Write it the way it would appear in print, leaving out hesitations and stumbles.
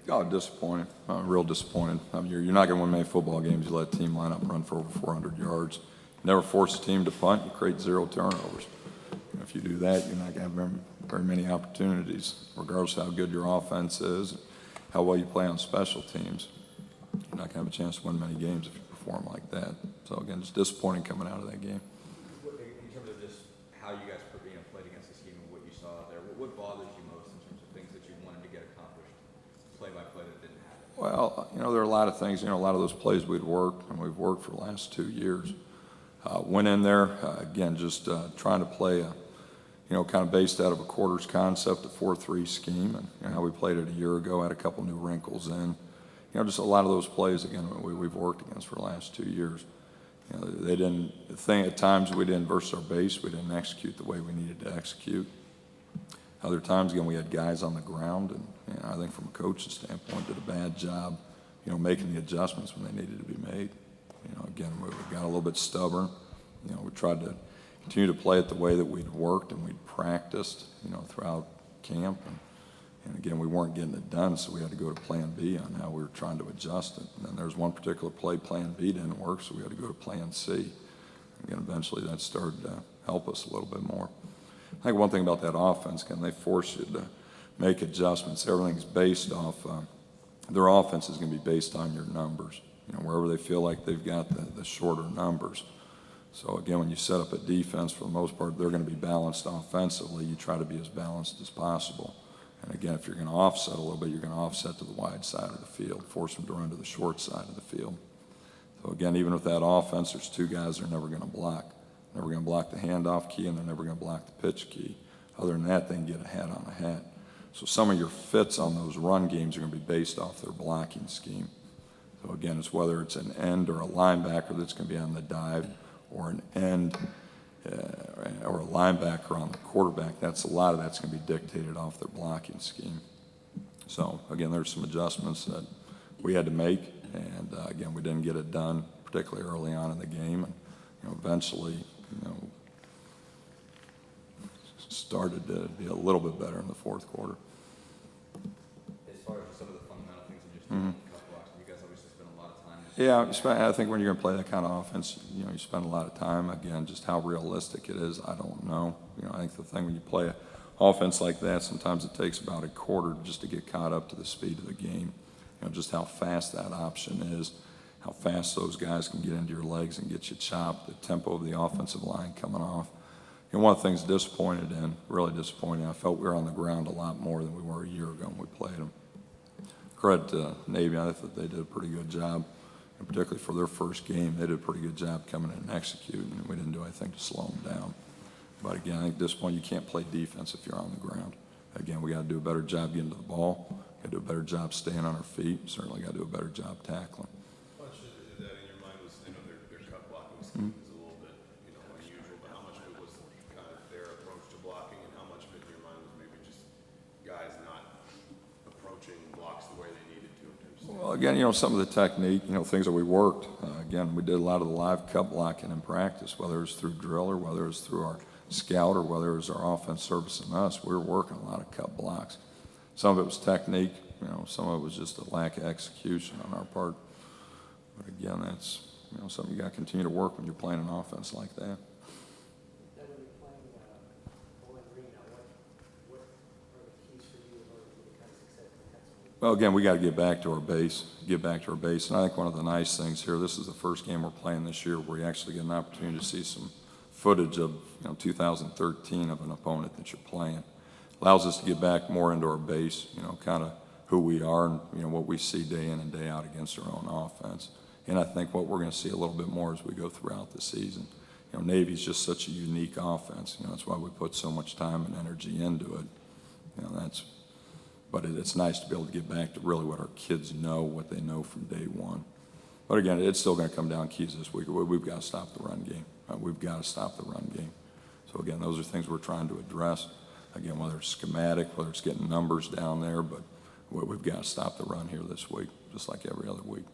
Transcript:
Oh, disappointed. Real disappointed. I mean, you're not going to win many football games. You let a team line up and run for over 400 yards. Never force a team to punt. You create 0 turnovers. And if you do that, you're not going to have very many opportunities, regardless of how good your offense is, how well you play on special teams. You're not going to have a chance to win many games if you perform like that. So, again, it's disappointing coming out of that game. In terms of just how you guys played against the scheme and what you saw out there, what bothers you most in terms of things that you wanted to get accomplished play by play that didn't happen? Well, there are a lot of things. A lot of those plays we'd worked, and we've worked for the last 2 years. Went in there, again, just trying to play kind of based out of a quarters concept, a 4-3 scheme, and how we played it a year ago, had a couple new wrinkles in. Just a lot of those plays, again, we've worked against for the last 2 years. At times we didn't versus our base, we didn't execute the way we needed to execute. Other times, again, we had guys on the ground, and I think from a coaching standpoint, did a bad job, making the adjustments when they needed to be made. Again, we got a little bit stubborn. We tried to continue to play it the way that we'd worked and we'd practiced, throughout camp. And again, we weren't getting it done, so we had to go to plan B on how we were trying to adjust it. And then there's one particular play, plan B didn't work, so we had to go to plan C. Again, eventually that started to help us a little bit more. I think one thing about that offense, again, they force you to make adjustments. Everything's based off, their offense is going to be based on your numbers, wherever they feel like they've got the shorter numbers. So again, when you set up a defense, for the most part, they're going to be balanced offensively. You try to be as balanced as possible. And again, if you're going to offset a little bit, you're going to offset to the wide side of the field, force them to run to the short side of the field. So again, even with that offense, there's 2 guys they're never going to block. Never going to block the handoff key, and they're never going to block the pitch key. Other than that, they can get a hat on a hat. So some of your fits on those run games are going to be based off their blocking scheme. So again, it's whether it's an end or a linebacker that's going to be on the dive, or an end or a linebacker on the quarterback. A lot of that's going to be dictated off their blocking scheme. So again, there's some adjustments that we had to make, and again, we didn't get it done, particularly early on in the game. And eventually, started to be a little bit better in the fourth quarter. As far as some of the fundamental things you just cut blocks, you guys obviously spend a lot of time. Yeah, I think when you're going to play that kind of offense, you spend a lot of time. Again, just how realistic it is, I don't know. I think the thing when you play an offense like that, sometimes it takes about a quarter just to get caught up to the speed of the game. Just how fast that option is, how fast those guys can get into your legs and get you chopped, the tempo of the offensive line coming off. One of the things really disappointed, I felt we were on the ground a lot more than we were a year ago when we played them. Credit to Navy, I thought they did a pretty good job, and particularly for their first game, they did a pretty good job coming in and executing, and we didn't do anything to slow them down. But again, I think at this point you can't play defense if you're on the ground. Again, we got to do a better job getting to the ball, got to do a better job staying on our feet, certainly got to do a better job tackling. How much of that in your mind was, their cut blocking scheme is a little bit, unusual, but how much of it was kind of their approach to blocking, and how much of it in your mind was maybe just guys not approaching blocks the way they needed to in terms of... Well, again, some of the technique, things that we worked. Again, we did a lot of the live cut blocking in practice, whether it was through drill or whether it was through our scout or whether it was our offense servicing us. We were working a lot of cut blocks. Some of it was technique, some of it was just a lack of execution on our part. But again, that's something you got to continue to work when you're playing an offense like that. Well, again, we got to get back to our base, And I think one of the nice things here, this is the first game we're playing this year where you actually get an opportunity to see some footage of 2013 of an opponent that you're playing. Allows us to get back more into our base, kind of who we are and what we see day in and day out against our own offense. And I think what we're going to see a little bit more as we go throughout the season. Navy's just such a unique offense. That's why we put so much time and energy into it. But it's nice to be able to get back to really what our kids know, what they know from day one. But again, it's still going to come down keys this week. We've got to stop the run game. We've got to stop the run game. So again, those are things we're trying to address. Again, whether it's schematic, whether it's getting numbers down there, but we've got to stop the run here this week, just like every other week.